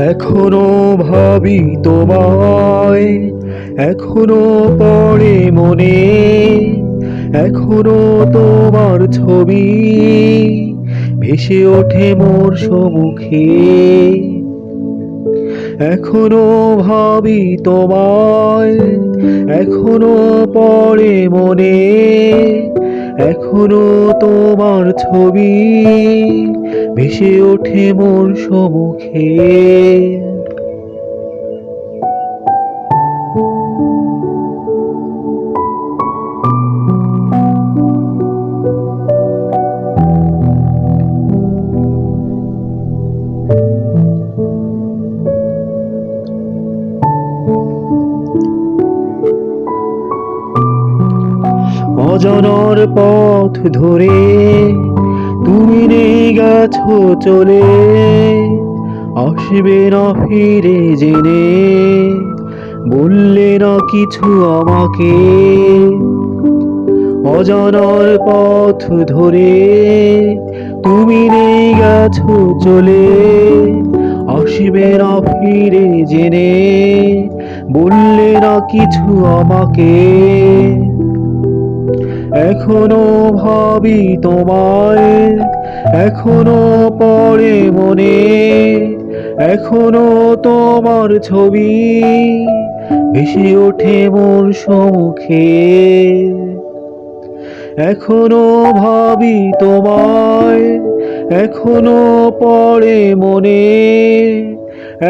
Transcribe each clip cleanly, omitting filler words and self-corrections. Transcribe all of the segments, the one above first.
এখনো ভাবি তোমায়, এখনো পড়ে মনে, এখনো তোমার ছবি ভেসে ওঠে মোর সম্মুখে। এখনো ভাবি তোমায়, এখনো পড়ে মনে, এখনো তোমার ছবি ভেসে ওঠে মোর সম্মুখে। অজানার পথ ধরে তুমি নেই গেছো চলে, আসবে না ফিরে জেনে বললে না কিছু আমাকে। অজানার পথ ধরে তুমি নেই গেছো চলে, আসবে না ফিরে জেনে বললে না কিছু আমাকে। এখনো ভাবি তোমায়, এখনো পড়ে মনে, এখনো তোমার ছবি ভেসে ওঠে মোর সম্মুখে। এখনো ভাবি তোমায়, এখনো পড়ে মনে,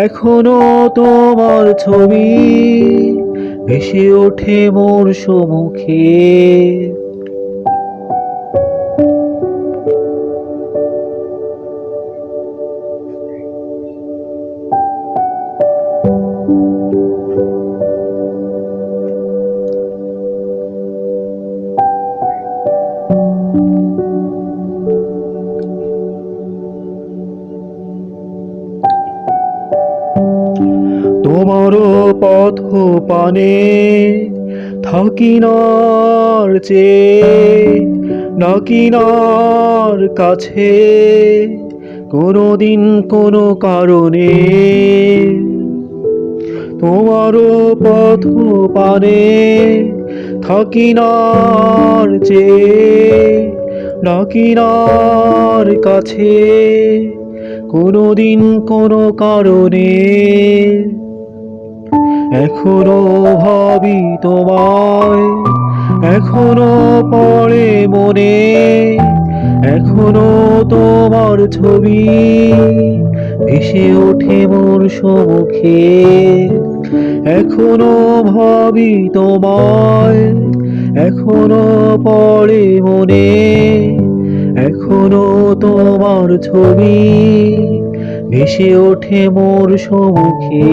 এখনো তোমার ছবি ভেসে ওঠে মোর সম্মুখে। তোমারও পথ পানে থাকি নার চেয়ে, নাকি নার কাছে কোনোদিন কোনো কারণে। তোমারও পথ পানে থাকি নার চেয়ে, নাকি নার কাছে কোনোদিন কোনো কারণে। এখনো ভাবি তোমায়, এখনো পড়ে মনে, এখনো তোমার ছবি ভেসে ওঠে মোর সম্মুখে। এখনো ভাবি তোমায়, এখনো পড়ে মনে, এখনো তোমার ছবি ভেসে ওঠে মোর সম্মুখে।